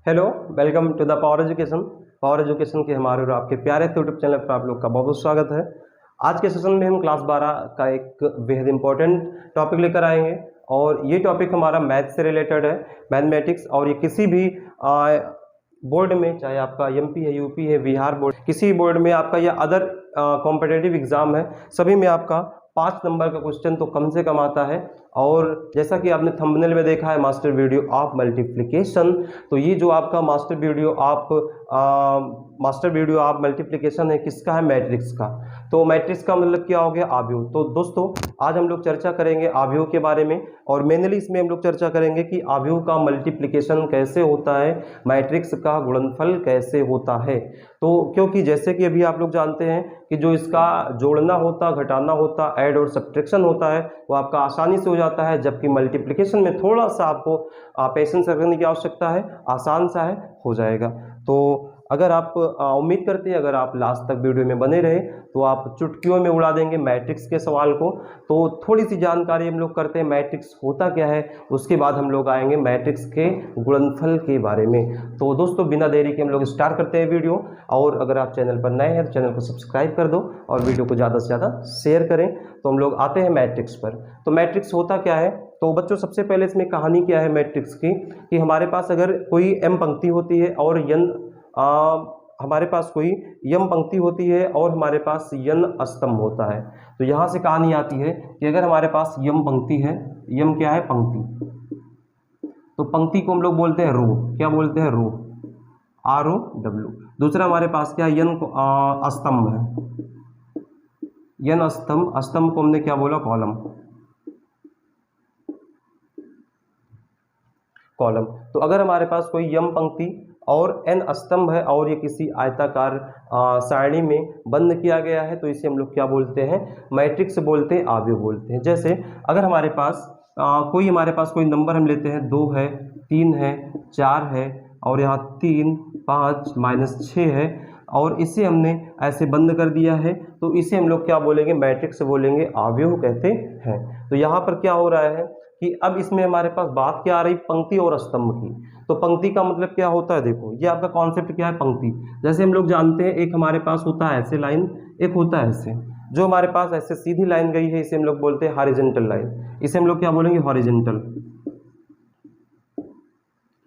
Hello, welcome to the power education. Power education के हमारे और आपके प्यारे यूट्यूब चैनल पर आप लोग का बहुत बहुत स्वागत है। आज के सेशन में हम क्लास 12 का एक बेहद इंपॉर्टेंट टॉपिक लेकर आएंगे और ये टॉपिक हमारा मैथ से रिलेटेड है, मैथमेटिक्स। और ये किसी भी बोर्ड में, चाहे आपका एमपी है, यूपी है, बिहार बोर्ड, किसी बोर्ड में आपका या अदर कॉम्पिटेटिव एग्जाम है, सभी में आपका 5 नंबर का क्वेश्चन तो कम से कम आता है। और जैसा कि आपने थंबनेल में देखा है, मास्टर वीडियो ऑफ मल्टीप्लिकेशन, तो ये जो आपका मास्टर वीडियो ऑफ मल्टीप्लिकेशन है, किसका है? मैट्रिक्स का। तो मैट्रिक्स का मतलब क्या हो गया? आव्यूह। तो दोस्तों आज हम लोग चर्चा करेंगे आव्यूह के बारे में, और मेनली इसमें हम लोग चर्चा करेंगे कि आव्यूह का मल्टीप्लिकेशन कैसे होता है, मैट्रिक्स का गुणनफल कैसे होता है। तो क्योंकि जैसे कि अभी आप लोग जानते हैं कि जो इसका जोड़ना होता, घटाना होता, ऐड और सब्ट्रैक्शन होता है, वो आपका आसानी से हो जाता है, जबकि मल्टीप्लिकेशन में थोड़ा सा आपको पेशेंस रखने की आवश्यकता है, आसान सा है, हो जाएगा। तो अगर आप उम्मीद करते हैं अगर आप लास्ट तक वीडियो में बने रहे तो आप चुटकियों में उड़ा देंगे मैट्रिक्स के सवाल को। तो थोड़ी सी जानकारी हम लोग करते हैं मैट्रिक्स होता क्या है, उसके बाद हम लोग आएंगे मैट्रिक्स के गुणनफल के बारे में। तो दोस्तों बिना देरी के हम लोग स्टार्ट करते हैं वीडियो। और अगर आप चैनल पर नए हैं तो चैनल को सब्सक्राइब कर दो और वीडियो को ज़्यादा से ज़्यादा शेयर करें। तो हम लोग आते हैं मैट्रिक्स पर। तो मैट्रिक्स होता क्या है? तो बच्चों सबसे पहले इसमें कहानी क्या है मैट्रिक्स की, कि हमारे पास अगर कोई एम पंक्ति होती है और हमारे पास कोई यम पंक्ति होती है और हमारे पास यन स्तंभ होता है। तो यहाँ से कहानी आती है कि अगर हमारे पास यम पंक्ति है, यम क्या है? पंक्ति। तो पंक्ति को हम लोग बोलते हैं रो। क्या बोलते हैं? रो, ROW। दूसरा हमारे पास क्या है? यन स्तंभ है, यन स्तंभ। स्तंभ को हमने क्या बोला? कॉलम। कॉलम। तो अगर हमारे पास कोई यम पंक्ति और एन स्तंभ है और ये किसी आयताकार सारणी में बंद किया गया है, तो इसे हम लोग क्या बोलते हैं? मैट्रिक्स बोलते हैं, आव्यूह बोलते हैं। जैसे अगर हमारे पास कोई नंबर हम लेते हैं, 2 है, 3 है, 4 है, और यहाँ 3, 5, -6 है, और इसे हमने ऐसे बंद कर दिया है, तो इसे हम लोग क्या बोलेंगे? मैट्रिक्स बोलेंगे, आव्यूह कहते हैं। तो यहाँ पर क्या हो रहा है कि अब इसमें हमारे पास बात क्या आ रही? पंक्ति और स्तंभ की। तो पंक्ति का मतलब क्या होता है? देखो ये आपका कॉन्सेप्ट क्या है? पंक्ति। जैसे हम लोग जानते हैं एक हमारे पास होता है ऐसे लाइन, एक होता है ऐसे। जो हमारे पास ऐसे सीधी लाइन गई है इसे हम लोग बोलते हैं हॉरिजॉन्टल लाइन। इसे हम लोग क्या बोलेंगे? हॉरिजॉन्टल।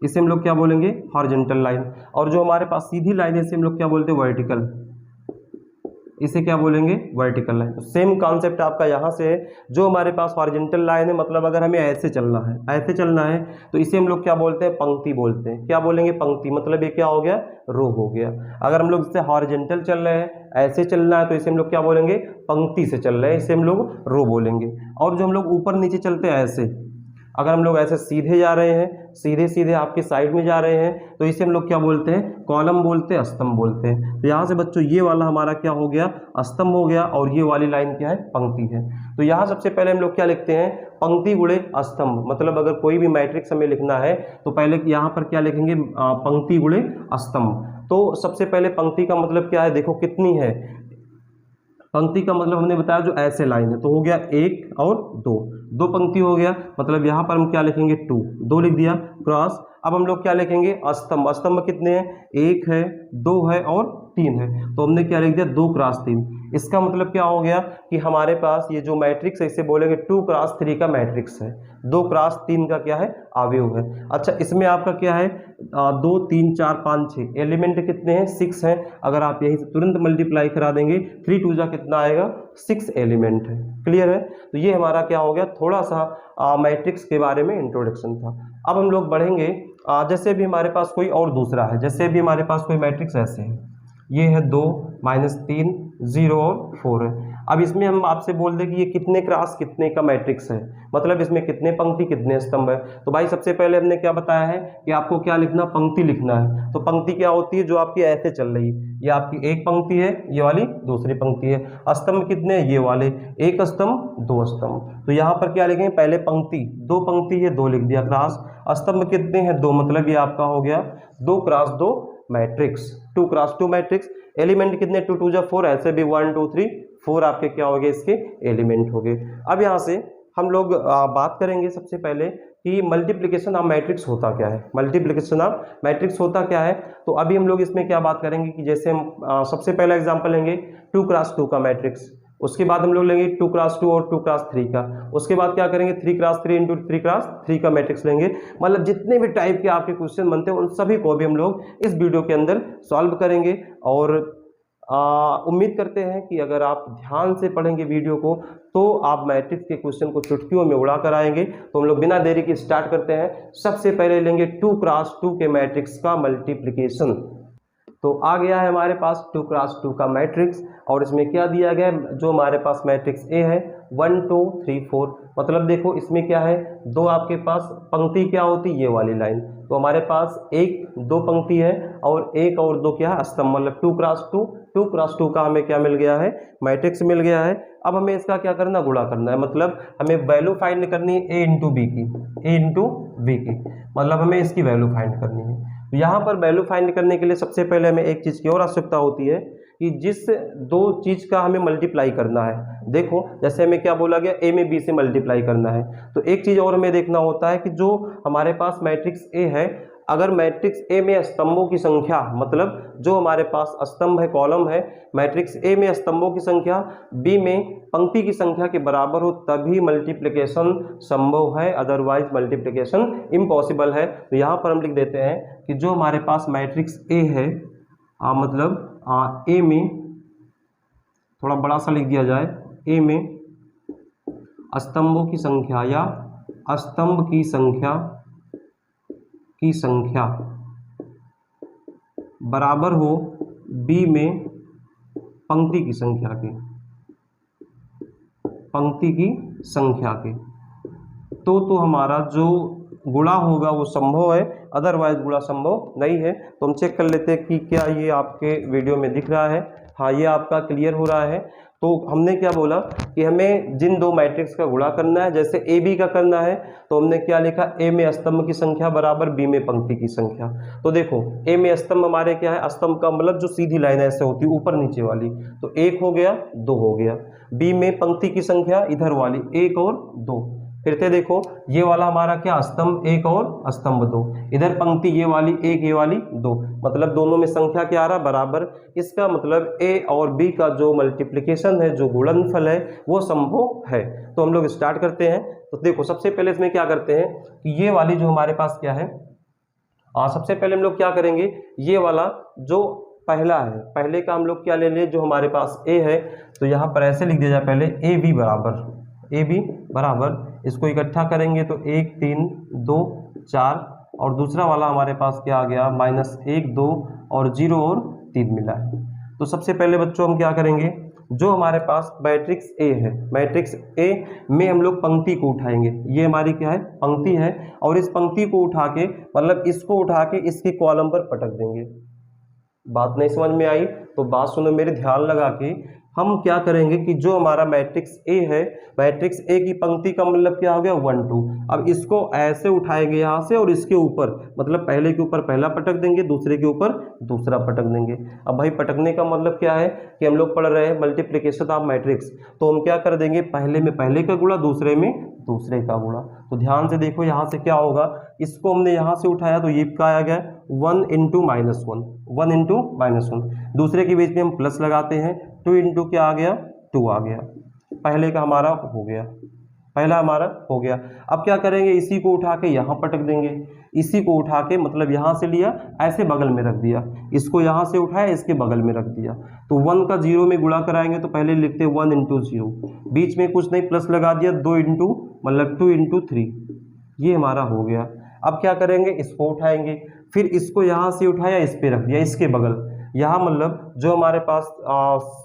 इसे हम लोग क्या बोलेंगे? Horizontal line. और जो हमारे पास सीधी लाइन है इसे हम लोग क्या बोलते हैं? वर्टिकल। इसे क्या बोलेंगे? Vertical line. तो सेम कॉन्सेप्ट आपका यहाँ से है। जो हमारे पास हॉरिजॉन्टल लाइन है, मतलब अगर हमें ऐसे चलना है, ऐसे चलना है, तो इसे हम लोग क्या बोलते हैं? पंक्ति बोलते हैं। क्या बोलेंगे? पंक्ति। मतलब ये क्या हो गया? रो हो गया। अगर हम लोग इससे हॉरिजॉन्टल चल रहे हैं, ऐसे चलना है, तो इसे हम लोग क्या बोलेंगे? पंक्ति से चल रहे हैं, इसे हम लोग रो बोलेंगे। और जो हम लोग ऊपर नीचे चलते हैं ऐसे, अगर हम लोग ऐसे सीधे जा रहे हैं, सीधे सीधे आपके साइड में जा रहे हैं, तो इसे हम लोग क्या बोलते हैं? कॉलम बोलते हैं, स्तंभ बोलते हैं। तो यहाँ से बच्चों ये वाला हमारा क्या हो गया? स्तंभ हो गया, और ये वाली लाइन क्या है? पंक्ति है। तो यहाँ सबसे पहले हम लोग क्या लिखते हैं? पंक्ति गुणे स्तंभ। मतलब अगर कोई भी मैट्रिक्स हमें लिखना है तो पहले यहाँ पर क्या लिखेंगे? पंक्ति गुणे स्तंभ। तो सबसे पहले पंक्ति का मतलब क्या है? देखो कितनी है पंक्ति का मतलब हमने बताया जो ऐसे लाइन है, तो हो गया 1 और 2 पंक्ति हो गया। मतलब यहाँ पर हम क्या लिखेंगे? 2 लिख दिया क्रॉस। अब हम लोग क्या लिखेंगे? स्तंभ। स्तंभ कितने हैं? 1 है, 2 है और 3 है, तो हमने क्या लिख दिया? 2 क्रॉस 3। इसका मतलब क्या हो गया कि हमारे पास ये जो मैट्रिक्स है इसे बोलेंगे 2 क्रॉस 3 का मैट्रिक्स है। 2 क्रॉस 3 का क्या है? आव्यूह है। अच्छा, इसमें आपका क्या है? 2, 3, 4, 5, 6 एलिमेंट कितने हैं? 6 हैं। अगर आप यहीं से तुरंत मल्टीप्लाई करा देंगे, 3 2 जा कितना आएगा? 6 एलिमेंट है। क्लियर है? तो ये हमारा क्या हो गया? थोड़ा सा मैट्रिक्स के बारे में इंट्रोडक्शन था। अब हम लोग बढ़ेंगे। जैसे भी हमारे पास कोई और दूसरा है, जैसे भी हमारे पास कोई मैट्रिक्स ऐसे है, ये है 2, -3, 0 और 4 है। अब इसमें हम आपसे बोल दें कि ये कितने क्रॉस कितने का मैट्रिक्स है, मतलब इसमें कितने पंक्ति कितने स्तंभ है। तो भाई सबसे पहले हमने क्या बताया है कि आपको क्या लिखना? पंक्ति लिखना है। तो पंक्ति क्या होती है? जो आपकी ऐसे चल रही है, ये आपकी एक पंक्ति है, ये वाली दूसरी पंक्ति है। स्तंभ कितने? ये वाले, एक स्तंभ, 2 स्तंभ। तो यहाँ पर क्या लिखेंगे? पहले पंक्ति, 2 पंक्ति है, 2 लिख दिया क्रॉस। स्तंभ कितने हैं? 2, मतलब ये आपका हो गया 2 cross 2 matrix, 2 cross 2 matrix. Element कितने? 2 2 जा 4, ऐसे भी 1 2 3 4 आपके क्या हो गए? इसके एलिमेंट हो गए। अब यहाँ से हम लोग बात करेंगे सबसे पहले कि मल्टीप्लिकेशन ऑफ मैट्रिक्स होता क्या है, मल्टीप्लिकेशन ऑफ मैट्रिक्स होता क्या है। तो अभी हम लोग इसमें क्या बात करेंगे कि जैसे हम सबसे पहला एग्जांपल लेंगे 2x2 का मैट्रिक्स, उसके बाद हम लोग लेंगे 2x2 और 2x3 का, उसके बाद क्या करेंगे 3x3 इंटू 3x3 का मैट्रिक्स लेंगे। मतलब जितने भी टाइप के आपके क्वेश्चन बनते हैं उन सभी को भी हम लोग इस वीडियो के अंदर सॉल्व करेंगे। और उम्मीद करते हैं कि अगर आप ध्यान से पढ़ेंगे वीडियो को तो आप मैट्रिक्स के क्वेश्चन को चुटकियों में उड़ा कर आएंगे। तो हम लोग बिना देरी के स्टार्ट करते हैं। सबसे पहले लेंगे 2x2 के मैट्रिक्स का मल्टीप्लिकेशन। तो आ गया है हमारे पास 2x2 का मैट्रिक्स और इसमें क्या दिया गया है, जो हमारे पास मैट्रिक्स ए है 1 2 3 4। मतलब देखो इसमें क्या है, दो आपके पास पंक्ति क्या होती है, ये वाली लाइन। तो हमारे पास एक दो पंक्ति है और एक और दो क्या है, स्तंभ। मतलब 2x2 का हमें क्या मिल गया है, मैट्रिक्स मिल गया है। अब हमें इसका क्या करना, गुणा करना है। मतलब हमें वैल्यू फाइंड करनी है ए इंटू बी की, मतलब हमें इसकी वैल्यू फाइंड करनी है। तो यहाँ पर वैल्यू फाइंड करने के लिए सबसे पहले हमें एक चीज़ की और आवश्यकता होती है कि जिस दो चीज़ का हमें मल्टीप्लाई करना है। देखो जैसे हमें क्या बोला गया, ए में बी से मल्टीप्लाई करना है। तो एक चीज़ और हमें देखना होता है कि जो हमारे पास मैट्रिक्स ए है, अगर मैट्रिक्स ए में स्तंभों की संख्या, मतलब जो हमारे पास स्तंभ है, कॉलम है, मैट्रिक्स ए में स्तंभों की संख्या बी में पंक्ति की संख्या के बराबर हो तभी मल्टीप्लिकेशन संभव है, अदरवाइज मल्टीप्लिकेशन इम्पॉसिबल है। तो यहाँ पर हम लिख देते हैं कि जो हमारे पास मैट्रिक्स ए है, मतलब ए में थोड़ा बड़ा सा लिख दिया जाए, ए में स्तंभों की संख्या या स्तंभ की संख्या बराबर हो बी में पंक्ति की संख्या के, तो हमारा जो गुणा होगा वो संभव है, अदरवाइज गुणा संभव नहीं है। तो हम चेक कर लेते हैं कि क्या ये आपके वीडियो में दिख रहा है। हाँ, ये आपका क्लियर हो रहा है। तो हमने क्या बोला कि हमें जिन दो मैट्रिक्स का गुणा करना है, जैसे ए बी का करना है, तो हमने क्या लिखा, ए में स्तंभ की संख्या बराबर बी में पंक्ति की संख्या। तो देखो ए में स्तंभ हमारे क्या है, स्तंभ का मतलब जो सीधी लाइन ऐसे होती है ऊपर नीचे वाली, तो एक हो गया, दो हो गया। बी में पंक्ति की संख्या इधर वाली, एक और दो। फिर से देखो ये वाला हमारा क्या, स्तंभ एक और स्तंभ दो, इधर पंक्ति ये वाली एक, ये वाली दो, मतलब दोनों में संख्या क्या आ रहा, बराबर। इसका मतलब ए और बी का जो मल्टीप्लिकेशन है, जो गुणनफल है, वो संभव है। तो हम लोग स्टार्ट करते हैं। तो देखो सबसे पहले इसमें क्या करते हैं कि ये वाली जो हमारे पास क्या है, सबसे पहले हम लोग क्या करेंगे, ये वाला जो पहला है, पहले का हम लोग क्या ले लें, जो हमारे पास ए है, तो यहाँ पर ऐसे लिख दिया जाए पहले ए बी बराबर, इसको इकट्ठा करेंगे तो 1 3 2 4, और दूसरा वाला हमारे पास क्या आ गया, -1 2 और 0 और 3 मिला है। तो सबसे पहले बच्चों हम क्या करेंगे, जो हमारे पास मैट्रिक्स ए है, मैट्रिक्स ए में हम लोग पंक्ति को उठाएंगे। ये हमारी क्या है, पंक्ति है, और इस पंक्ति को उठा के, मतलब इसको उठा के इसके कॉलम पर पटक देंगे। बात नहीं समझ में आई तो बात सुनो मेरे, ध्यान लगा के। हम क्या करेंगे कि जो हमारा मैट्रिक्स ए है, मैट्रिक्स ए की पंक्ति का मतलब क्या हो गया, 1 2। अब इसको ऐसे उठाएंगे यहाँ से और इसके ऊपर, मतलब पहले के ऊपर पहला पटक देंगे, दूसरे के ऊपर दूसरा पटक देंगे। अब भाई पटकने का मतलब क्या है कि हम लोग पढ़ रहे हैं मल्टीप्लिकेशन ऑफ मैट्रिक्स, तो हम क्या कर देंगे, पहले में पहले का गुणा, दूसरे में दूसरे का गुणा। तो ध्यान से देखो यहाँ से क्या होगा, इसको हमने यहाँ से उठाया तो ये क्या आ गया, 1 इंटू -1, दूसरे के बीच में हम प्लस लगाते हैं, 2 इंटू क्या आ गया, 2 आ गया। पहले का हमारा हो गया, पहला हमारा हो गया। अब क्या करेंगे, इसी को उठा के यहाँ पटक देंगे, इसी को उठा के, मतलब यहाँ से लिया ऐसे बगल में रख दिया, इसको यहाँ से उठाया इसके बगल में रख दिया। तो 1 का 0 में गुणा कराएंगे तो पहले लिखते 1 इंटू 0, बीच में कुछ नहीं प्लस लगा दिया, 2 इंटू मतलब 2 इंटू 3, ये हमारा हो गया। अब क्या करेंगे, इसको उठाएंगे, फिर इसको यहाँ से उठाया, इस पे रख दिया, इसके बगल, यहाँ मतलब जो हमारे पास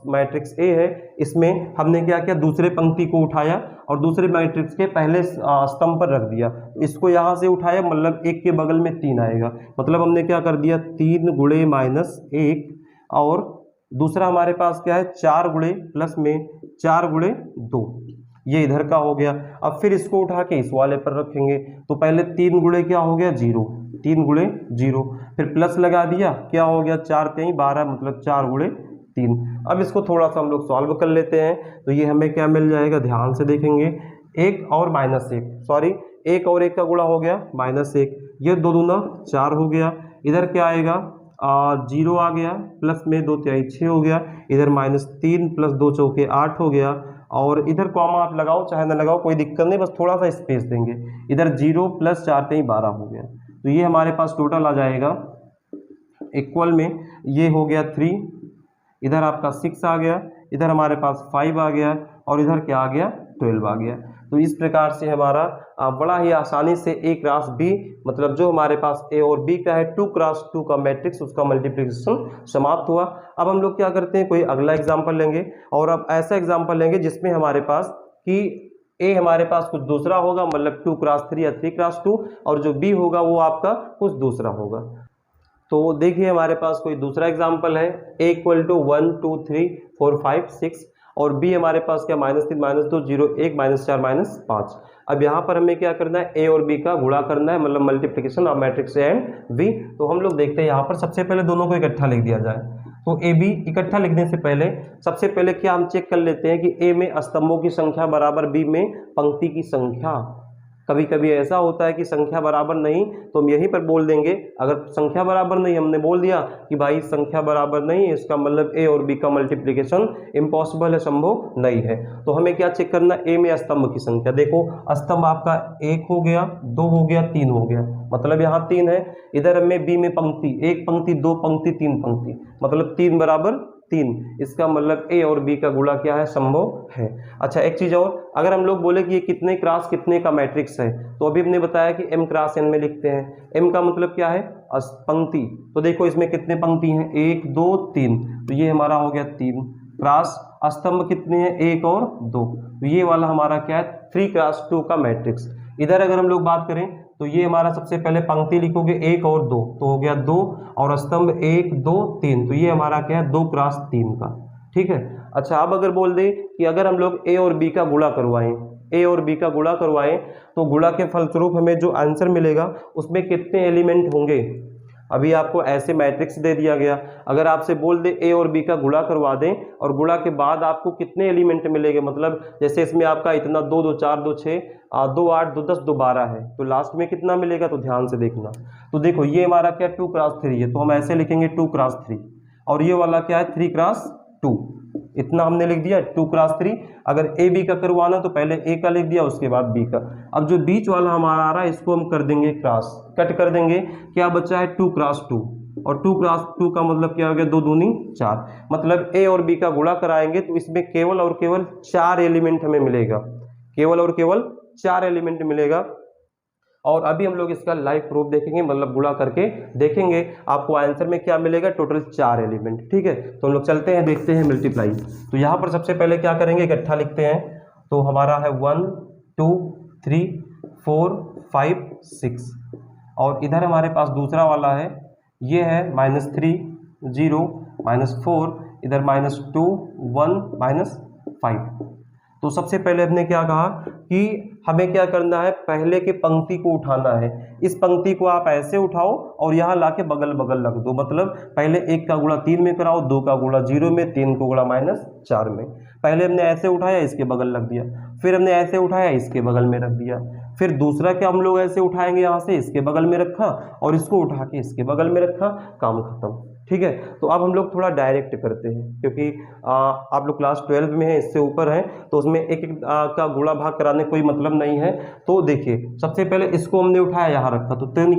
मैट्रिक्स ए है, इसमें हमने क्या किया, दूसरे पंक्ति को उठाया और दूसरे मैट्रिक्स के पहले स्तंभ पर रख दिया। इसको यहाँ से उठाया, मतलब एक के बगल में 3 आएगा, मतलब हमने क्या कर दिया, 3 गुणे -1, और दूसरा हमारे पास क्या है, 4 गुणे प्लस में 4 गुणे 2, ये इधर का हो गया। अब फिर इसको उठा के इस वाले पर रखेंगे, तो पहले 3 गुणे क्या हो गया, 0, 3 गुणे 0, फिर प्लस लगा दिया, क्या हो गया, 4 3 12, मतलब 4 गुणे 3। अब इसको थोड़ा सा हम लोग सॉल्व कर लेते हैं, तो ये हमें क्या मिल जाएगा, ध्यान से देखेंगे, 1 और -1, सॉरी एक और एक का गुणा हो गया -1, ये 2 दूना 4 हो गया। इधर क्या आएगा 0 आ गया, प्लस में 2 तिहाई 6 हो गया, इधर -3 प्लस 2 चौके 8 हो गया, और इधर कॉमा आप लगाओ चाहे ना लगाओ कोई दिक्कत नहीं, बस थोड़ा सा स्पेस देंगे। इधर 0 प्लस 4 तिहाई 12 हो गया। तो ये हमारे पास टोटल आ जाएगा इक्वल में, ये हो गया 3, इधर आपका 6 आ गया, इधर हमारे पास 5 आ गया, और इधर क्या आ गया 12 आ गया। तो इस प्रकार से हमारा बड़ा ही आसानी से A क्रॉस B, मतलब जो हमारे पास A और B का है 2 क्रॉस 2 का मैट्रिक्स, उसका मल्टीप्लिकेशन समाप्त हुआ। अब हम लोग क्या करते हैं, कोई अगला एग्जाम्पल लेंगे, और अब ऐसा एग्जाम्पल लेंगे जिसमें हमारे पास कि A हमारे पास कुछ दूसरा होगा, मतलब 2 क्रॉस 3 या 3 क्रॉस 2, और जो B होगा वो आपका कुछ दूसरा होगा। तो देखिए हमारे पास कोई दूसरा एग्जाम्पल है, A इक्वल टू 1 2 3 4 5 6, और B हमारे पास क्या -3 -2 0 1 -4 -5। अब यहाँ पर हमें क्या करना है, A और B का गुणा करना है, मतलब multiplication of matrix A and B। तो हम लोग देखते हैं यहाँ पर सबसे पहले दोनों को इकट्ठा लिख दिया जाए। तो A B इकट्ठा लिखने से पहले सबसे पहले क्या हम चेक कर लेते हैं कि A में स्तंभों की संख्या बराबर B में पंक्ति की संख्या। कभी कभी ऐसा होता है कि संख्या बराबर नहीं, तो हम यहीं पर बोल देंगे, अगर संख्या बराबर नहीं हमने बोल दिया कि भाई संख्या बराबर नहीं है, इसका मतलब A और B का मल्टीप्लिकेशन इम्पॉसिबल है, संभव नहीं है। तो हमें क्या चेक करना, A में स्तंभ की संख्या। देखो स्तंभ आपका 1 हो गया, 2 हो गया, 3 हो गया, मतलब यहाँ 3 है। इधर हमें B में पंक्ति, 1 पंक्ति 2 पंक्ति 3 पंक्ति, मतलब 3 बराबर 3, इसका मतलब A और B का गुणा क्या है, संभव है। अच्छा एक चीज और, अगर हम लोग बोले कि ये कितने क्रॉस कितने का मैट्रिक्स है, तो अभी हमने बताया कि M क्रॉस N में लिखते हैं। M का मतलब क्या है, पंक्ति। तो देखो इसमें कितने पंक्ति हैं, 1 2 3, तो ये हमारा हो गया 3 क्रॉस। स्तंभ कितने हैं, 1 और 2, तो ये वाला हमारा क्या है 3 क्रॉस 2 का मैट्रिक्स। इधर अगर हम लोग बात करें तो ये हमारा सबसे पहले पंक्ति लिखोगे 1 और 2, तो हो गया 2, और स्तंभ 1 2 3, तो ये हमारा क्या है 2 क्रॉस 3 का, ठीक है। अच्छा अब अगर बोल दे कि अगर हम लोग A और B का गुणा करवाएं, A और B का गुणा करवाएं, तो गुणा के फलस्वरूप हमें जो आंसर मिलेगा उसमें कितने एलिमेंट होंगे। अभी आपको ऐसे मैट्रिक्स दे दिया गया, अगर आपसे बोल दे A और B का गुणा करवा दें, और गुणा के बाद आपको कितने एलिमेंट मिलेंगे, मतलब जैसे इसमें आपका इतना 2 2 4 2 6 2 8 2 10 2 12 है, तो लास्ट में कितना मिलेगा, तो ध्यान से देखना। तो देखो ये हमारा क्या 2 क्रॉस 3 है, तो हम ऐसे लिखेंगे 2 क्रॉस 3, और ये वाला क्या है 3 क्रॉस 2, इतना हमने लिख दिया 2 क्रॉस 3। अगर A B का करवाना तो पहले A का लिख दिया, उसके बाद B का। अब जो बीच वाला हमारा आ रहा है इसको हम कर देंगे क्रॉस, कट कर देंगे, क्या बचा है 2 क्रॉस 2, और 2 क्रॉस 2 का मतलब क्या हो गया 2 दूनी 4, मतलब A और B का गुणा कराएंगे तो इसमें केवल और केवल 4 एलिमेंट हमें मिलेगा, केवल और केवल 4 एलिमेंट मिलेगा। और अभी हम लोग इसका लाइव प्रूफ देखेंगे, मतलब गुणा करके देखेंगे आपको आंसर में क्या मिलेगा, टोटल 4 एलिमेंट, ठीक है। तो हम लोग चलते हैं, देखते हैं मल्टीप्लाई। तो यहाँ पर सबसे पहले क्या करेंगे, इकट्ठा लिखते हैं। तो हमारा है 1 2 3 4 5 6, और इधर हमारे पास दूसरा वाला है, ये है -3 0 -4, इधर -2 1 -5। तो सबसे पहले हमने क्या कहा कि हमें क्या करना है, पहले के पंक्ति को उठाना है। इस पंक्ति को आप ऐसे उठाओ और यहाँ लाके बगल बगल रख दो, मतलब पहले 1 का गुणा 3 में कराओ, 2 का गुणा 0 में, 3 को गुणा -4 में। पहले हमने ऐसे उठाया, इसके बगल रख दिया, फिर हमने ऐसे उठाया, इसके बगल में रख दिया, फिर दूसरा क्या हम लोग ऐसे उठाएंगे, यहाँ से इसके बगल में रखा, और इसको उठा के इसके बगल में रखा, काम खत्म, ठीक है। तो अब हम लोग थोड़ा डायरेक्ट करते हैं, क्योंकि आप लोग क्लास 12 में हैं, इससे ऊपर हैं, तो उसमें एक एक का गुणा भाग कराने कोई मतलब नहीं है। तो देखिए सबसे पहले इसको हमने उठाया, यहाँ रखा, तो 3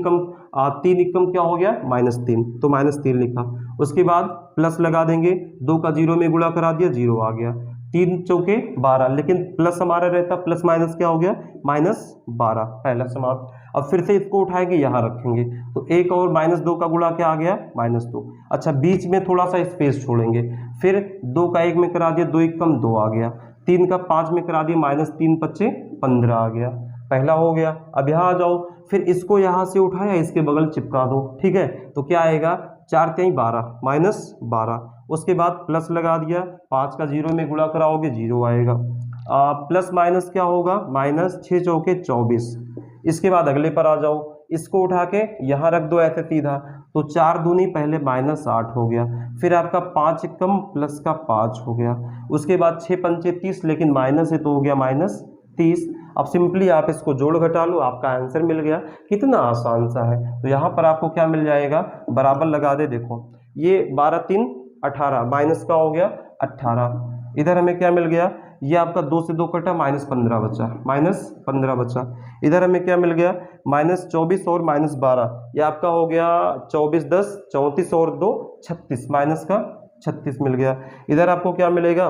एकम क्या हो गया -3, तो -3 लिखा। उसके बाद प्लस लगा देंगे, 2 का 0 में गुणा करा दिया, 0 आ गया, 3 चौके 12, लेकिन प्लस हमारा रहता, प्लस माइनस क्या हो गया -12, पहला समाप्त। अब फिर से इसको उठाएंगे, यहाँ रखेंगे, तो 1 और -2 का गुणा क्या आ गया -2। अच्छा बीच में थोड़ा सा स्पेस छोड़ेंगे, फिर 2 का 1 में करा दिया, 2 एकम 2 आ गया, 3 का 5 में करा दिया, -3 5 15 आ गया, पहला हो गया। अब यहाँ आ जाओ, फिर इसको यहाँ से उठाया, इसके बगल चिपका दो, ठीक है। तो क्या आएगा 4 3 12 -12, उसके बाद प्लस लगा दिया, 5 का 0 में गुणा कराओगे 0 आएगा, प्लस माइनस क्या होगा -6 चौके 24। इसके बाद अगले पर आ जाओ, इसको उठा के यहाँ रख दो ऐसे सीधा, तो 4 दूनी पहले -8 हो गया, फिर आपका 5 एकम प्लस का 5 हो गया, उसके बाद 6 पंचे 30, लेकिन माइनस है तो हो गया -30। अब सिंपली आप इसको जोड़ घटा लो, आपका आंसर मिल गया। कितना आसान सा है। तो यहाँ पर आपको क्या मिल जाएगा, बराबर लगा दे। देखो ये 12 3 18 माइनस का हो गया 18। इधर हमें क्या मिल गया, ये आपका 2 से 2 कटा -15 बचा, -15 बचा। इधर हमें क्या मिल गया, -24 और -12, ये आपका हो गया 24 10 34 और 2 36, माइनस का 36 मिल गया। इधर आपको क्या मिलेगा,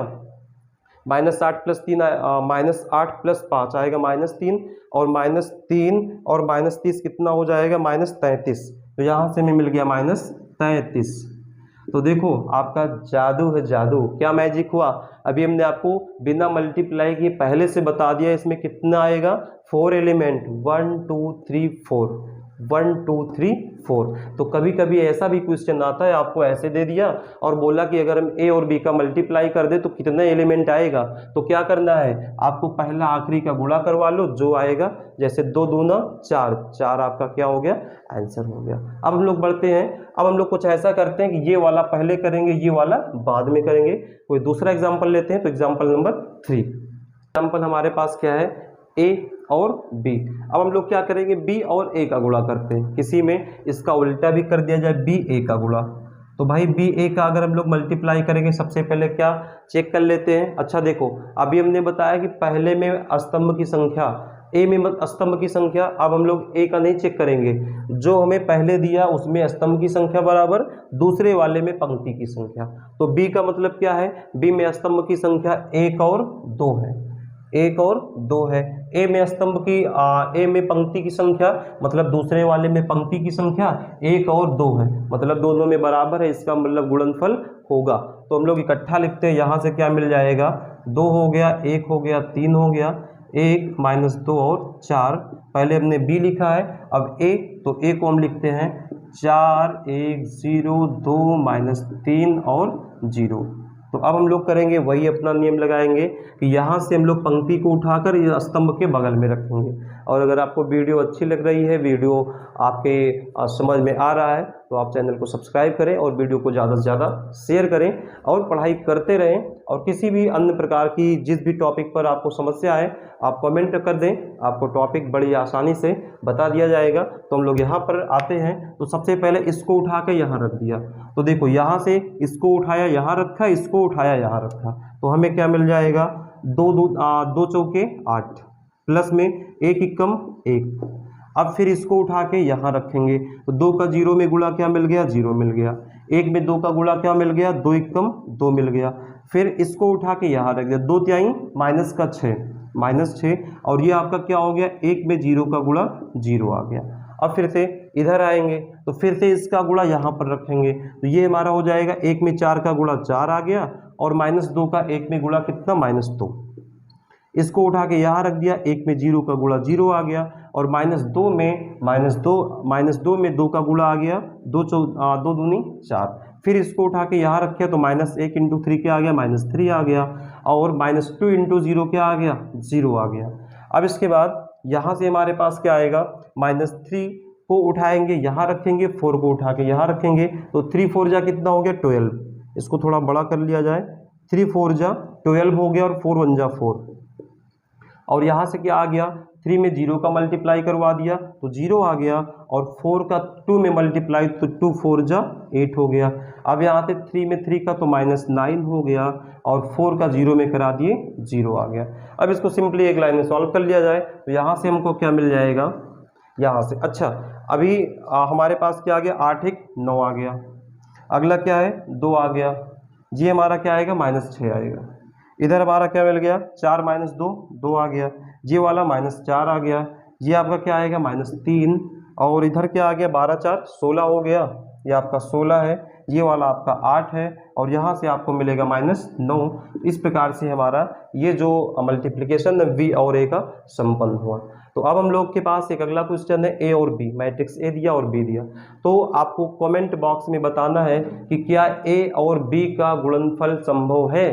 -8 + 3 -8 + 5 आएगा -3, और -3 और -30 कितना हो जाएगा, -33। तो यहाँ से हमें मिल गया -33। तो देखो आपका जादू है जादू, क्या मैजिक हुआ। अभी हमने आपको बिना मल्टीप्लाई किए पहले से बता दिया इसमें कितना आएगा, 4 एलिमेंट, 1 2 3 4, 1 2 3 4। तो कभी कभी ऐसा भी क्वेश्चन आता है, आपको ऐसे दे दिया और बोला कि अगर हम ए और बी का मल्टीप्लाई कर दे तो कितने एलिमेंट आएगा। तो क्या करना है, आपको पहला आखिरी का गुणा करवा लो, जो आएगा, जैसे 2 दूना 4, 4 आपका क्या हो गया, आंसर हो गया। अब हम लोग बढ़ते हैं। अब हम लोग कुछ ऐसा करते हैं कि ये वाला पहले करेंगे, ये वाला बाद में करेंगे। कोई दूसरा एग्जाम्पल लेते हैं। तो एग्जाम्पल नंबर 3, एग्जाम्पल हमारे पास क्या है, ए और बी। अब हम लोग क्या करेंगे, बी और ए का गुणा करते हैं। किसी में इसका उल्टा भी कर दिया जाए, बी ए का गुणा। तो भाई बी ए का अगर हम लोग मल्टीप्लाई करेंगे, सबसे पहले क्या चेक कर लेते हैं। अच्छा देखो, अभी हमने बताया कि पहले में स्तंभ की संख्या, ए में स्तंभ की संख्या। अब हम लोग ए का नहीं चेक करेंगे, जो हमें पहले दिया उसमें स्तंभ की संख्या बराबर दूसरे वाले में पंक्ति की संख्या। तो बी का मतलब क्या है, बी में स्तंभ की संख्या 1 और 2 है, 1 और 2 है। ए में स्तंभ की ए में पंक्ति की संख्या, मतलब दूसरे वाले में पंक्ति की संख्या 1 और 2 है, मतलब दोनों में बराबर है, इसका मतलब गुणनफल होगा। तो हम लोग इकट्ठा लिखते हैं, यहाँ से क्या मिल जाएगा, 2 हो गया, 1 हो गया, 3 हो गया, 1 -2 और 4। पहले हमने बी लिखा है, अब ए, तो ए को हम लिखते हैं 4 1 0 2 -3 और 0। तो अब हम लोग करेंगे वही अपना नियम लगाएंगे कि यहाँ से हम लोग पंक्ति को उठाकर ये स्तंभ के बगल में रखेंगे। और अगर आपको वीडियो अच्छी लग रही है, वीडियो आपके समझ में आ रहा है, तो आप चैनल को सब्सक्राइब करें और वीडियो को ज़्यादा से ज़्यादा शेयर करें और पढ़ाई करते रहें। और किसी भी अन्य प्रकार की जिस भी टॉपिक पर आपको समस्या है, आप कमेंट कर दें, आपको टॉपिक बड़ी आसानी से बता दिया जाएगा। तो हम लोग यहाँ पर आते हैं। तो सबसे पहले इसको उठा के यहाँ रख दिया। तो देखो यहाँ से इसको उठाया यहाँ रखा, इसको उठाया यहाँ रखा, तो हमें क्या मिल जाएगा, 2 चौके 8, प्लस में 1 एकम 1। अब फिर इसको उठा के यहाँ रखेंगे, तो 2 का 0 में गुणा क्या मिल गया, 0 मिल गया। 1 में 2 का गुणा क्या मिल गया, 2 एकम 2 मिल गया। फिर इसको उठा के यहाँ रख दिया, 2 तिहाई -6, और ये आपका क्या हो गया, 1 में 0 का गुणा 0 आ गया। अब फिर से इधर आएंगे, तो फिर से इसका गुणा यहाँ पर रखेंगे, तो ये हमारा हो जाएगा 1 में 4 का गुणा 4 आ गया, और -2 का 1 में गुणा कितना, -2। इसको उठा के यहाँ रख दिया, 1 में 0 का गुणा 0 आ गया, और -2 में 2 का गुणा आ गया, 2 दूनी 4। फिर इसको उठा के यहाँ रखे, तो -1 × 3 क्या आ गया, -3 आ गया, और -2 × 0 क्या आ गया, 0 आ गया। अब इसके बाद यहाँ से हमारे पास क्या आएगा, -3 को उठाएंगे यहाँ रखेंगे, 4 को उठा के यहाँ रखेंगे, तो 3 4 जा कितना हो गया, 12। इसको थोड़ा बड़ा कर लिया जाए, 3 4 जा 12 हो गया, और 4 1 जा 4। और यहाँ से क्या आ गया, 3 में 0 का मल्टीप्लाई करवा दिया तो 0 आ गया, और 4 का 2 में मल्टीप्लाई तो 2 4 जा 8 हो गया। अब यहाँ से 3 में 3 का तो -9 हो गया, और 4 का 0 में करा दिए 0 आ गया। अब इसको सिंपली एक लाइन में सॉल्व कर लिया जाए, तो यहाँ से हमको क्या मिल जाएगा, यहाँ से। अच्छा अभी हमारे पास क्या आ गया, 8 1 9 आ गया। अगला क्या है, 2 आ गया, ये हमारा क्या आएगा, -6 आएगा। इधर हमारा क्या मिल गया, 4 -2 2 आ गया, ये वाला -4 आ गया, ये आपका क्या आएगा, -3, और इधर क्या आ गया, 12 4 16 हो गया, ये आपका 16 है, ये वाला आपका 8 है, और यहाँ से आपको मिलेगा -9। इस प्रकार से हमारा ये जो मल्टीप्लिकेशन V और A का संपन्न हुआ। तो अब हम लोग के पास एक अगला क्वेश्चन है, A और B, मैट्रिक्स A दिया और B दिया। तो आपको कमेंट बॉक्स में बताना है कि क्या A और B का गुणनफल संभव है।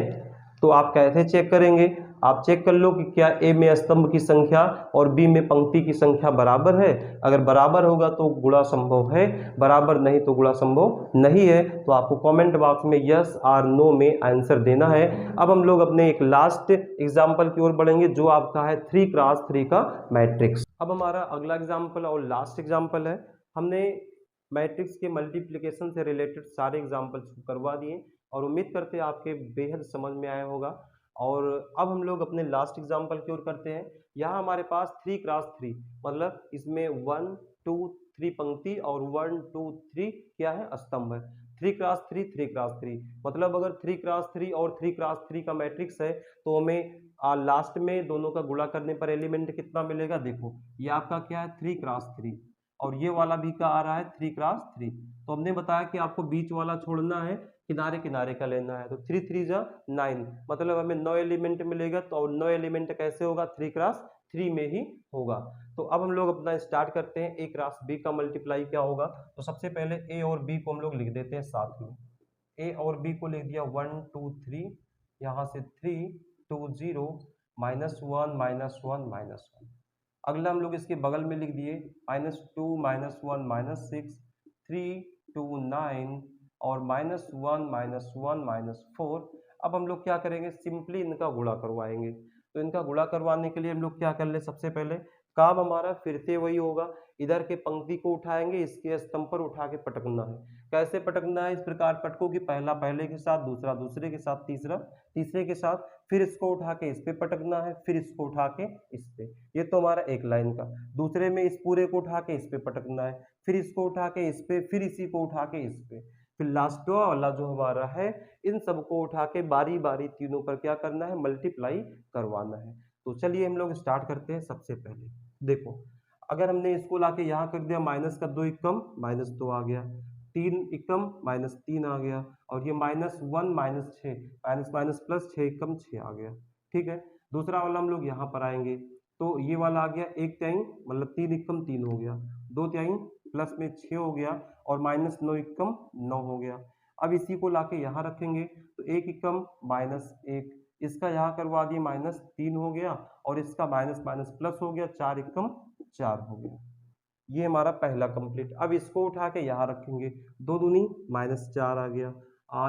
तो आप कैसे चेक करेंगे, आप चेक कर लो कि क्या ए में स्तंभ की संख्या और बी में पंक्ति की संख्या बराबर है। अगर बराबर होगा तो गुणा संभव है, बराबर नहीं तो गुणा संभव नहीं है। तो आपको कमेंट बॉक्स में यस और नो में आंसर देना है। अब हम लोग अपने एक लास्ट एग्जाम्पल की ओर बढ़ेंगे जो आपका है 3x3 का मैट्रिक्स। अब हमारा अगला एग्जाम्पल और लास्ट एग्जाम्पल है। हमने मैट्रिक्स के मल्टीप्लिकेशन से रिलेटेड सारे एग्जाम्पल्स करवा दिए और उम्मीद करते हैं आपके बेहद समझ में आया होगा। और अब हम लोग अपने लास्ट एग्जाम्पल की ओर करते हैं। यहाँ हमारे पास 3x3 मतलब इसमें 1 2 3 पंक्ति और 1 2 3 क्या है स्तंभ है। 3x3 3x3 मतलब अगर 3x3 और 3x3 का मैट्रिक्स है तो हमें लास्ट में दोनों का गुणा करने पर एलिमेंट कितना मिलेगा। देखो ये आपका क्या है 3x3 और ये वाला भी का आ रहा है 3x3। तो हमने बताया कि आपको बीच वाला छोड़ना है, किनारे किनारे का लेना है। तो 3 3 जा 9 मतलब हमें 9 एलिमेंट मिलेगा। तो 9 एलिमेंट कैसे होगा 3x3 में ही होगा। तो अब हम लोग अपना स्टार्ट करते हैं। ए क्रॉस बी का मल्टीप्लाई क्या होगा। तो सबसे पहले ए और बी को हम लोग लिख देते हैं साथ में। ए और बी को लिख दिया 1 2 3, यहाँ से 3 2 0 -1 -1 -1। अगला हम लोग इसके बगल में लिख दिए -2 -1 -6 3 2 9 और -1 -4। अब हम लोग क्या करेंगे सिंपली इनका गुणा करवाएंगे। तो इनका गुणा करवाने के लिए हम लोग क्या कर ले सबसे पहले काम हमारा फिर से वही होगा। इधर के पंक्ति को उठाएंगे, इसके स्तंभ पर उठा के पटकना है। कैसे पटकना है इस प्रकार पटको कि पहला पहले के साथ, दूसरा दूसरे के साथ, तीसरा तीसरे के साथ, फिर इसको उठा के इस पे पटकना है, फिर इसको उठा के इस पे। ये तो हमारा एक लाइन का। दूसरे में इस पूरे को उठा के इस पे पटकना है, फिर इसको उठा के इस पे, फिर इसी को उठा के इस पे, फिर लास्ट वाला जो हमारा है इन सबको उठा के बारी बारी तीनों पर क्या करना है मल्टीप्लाई करवाना है। तो चलिए हम लोग स्टार्ट करते हैं। सबसे पहले देखो अगर हमने इसको लाके यहाँ कर दिया माइनस का 2 एकम -2 आ गया, 3 एकम -3 आ गया और ये -1 -6 माइनस प्लस 6 एकम 6 आ गया। ठीक है, दूसरा वाला हम लोग यहाँ पर आएंगे तो ये वाला आ गया 1 तिहाई मतलब 3 एकम 3 हो गया, 2 तिहाई प्लस में 6 हो गया और -9 एकम 9 हो गया। अब इसी को लाके यहाँ रखेंगे तो 1 एकम -1, इसका यहाँ करवा दिए -3 हो गया और इसका माइनस माइनस प्लस हो गया, 4 एकम 4 हो गया। ये हमारा पहला कंप्लीट। अब इसको उठा के यहाँ रखेंगे, 2 दूनी -4 आ गया।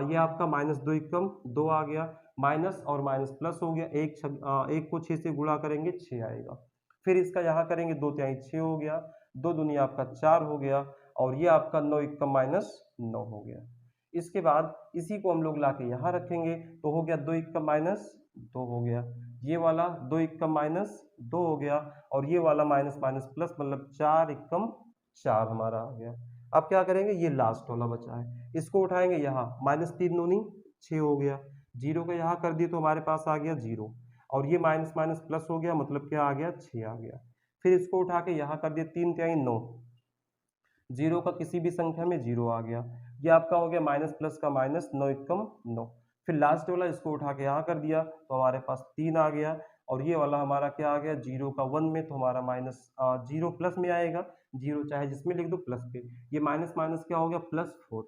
ये आपका -2 एकम 2 आ गया, माइनस और माइनस प्लस हो गया, एक को 6 से गुणा करेंगे 6 आएगा। फिर इसका यहाँ करेंगे 2 तिहाई 6 हो गया, 2 दूनी आपका 4 हो गया और ये आपका 9 एकम -9 हो गया। इसके बाद इसी को हम लोग लाके यहाँ रखेंगे तो हो गया 2 एकम -2 हो गया, ये वाला 2 एकम -2 हो गया और ये वाला माइनस माइनस प्लस मतलब 4 एकम 4 हमारा आ गया। अब क्या करेंगे ये लास्ट वाला बचा है, इसको उठाएंगे यहाँ -3 दूनी 6 हो गया, जीरो का यहाँ कर दिए तो हमारे पास आ गया 0 और ये माइनस माइनस प्लस हो गया मतलब क्या आ गया 6 आ गया। फिर इसको उठा के यहाँ कर दिए 3 तिहाई 9, जीरो का किसी भी संख्या में 0 आ गया, ये आपका हो गया माइनस प्लस का माइनस 9 एकम 9। फिर लास्ट वाला इसको उठा के यहाँ कर दिया तो हमारे पास 3 आ गया और ये वाला हमारा क्या आ गया 0 का 1 में तो हमारा -0 प्लस में आएगा, 0 चाहे जिसमें लिख दो प्लस पे, ये माइनस माइनस क्या हो गया +4।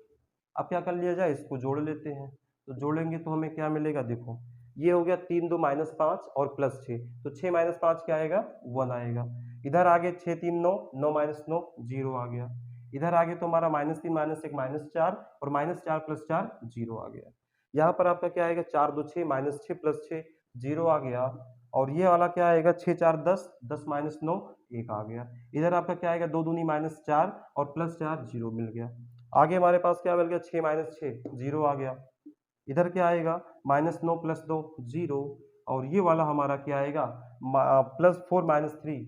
अब क्या कर लिया जाए इसको जोड़ लेते हैं। तो जोड़ेंगे तो हमें क्या मिलेगा देखो ये हो गया 3 2 -5 और +6 तो 6 - 5 क्या आएगा 1 आएगा। इधर आगे 6 3 9 9 - 9 0 आ गया। इधर आगे तो हमारा -3 -1 -4 और -4 + 4 0 आ गया। यहाँ पर आपका क्या आएगा 4 2 6 -6 + 6 0 आ गया और ये वाला क्या आएगा 6 4 10 10 - 9 1 आ गया। इधर आपका क्या आएगा 2 दूनी -4 और +4 0 मिल गया। आगे हमारे पास क्या मिल गया 6 - 6 0 आ गया। इधर क्या आएगा -9 + 2 0 और ये वाला हमारा क्या आएगा +4 - 3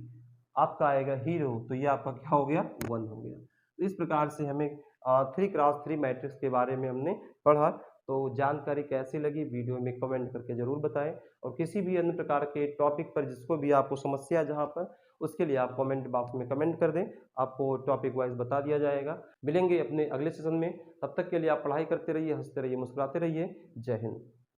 आपका आएगा हीरो। तो ये आपका क्या हो गया 1 हो गया। तो इस प्रकार से हमें 3x3 मैट्रिक्स के बारे में हमने पढ़ा। तो जानकारी कैसी लगी वीडियो में कमेंट करके जरूर बताएं और किसी भी अन्य प्रकार के टॉपिक पर जिसको भी आपको समस्या जहां पर उसके लिए आप कमेंट बॉक्स में कमेंट कर दें, आपको टॉपिक वाइज बता दिया जाएगा। मिलेंगे अपने अगले सेशन में, तब तक के लिए आप पढ़ाई करते रहिए, हंसते रहिए, मुस्कुराते रहिए। जय हिंद।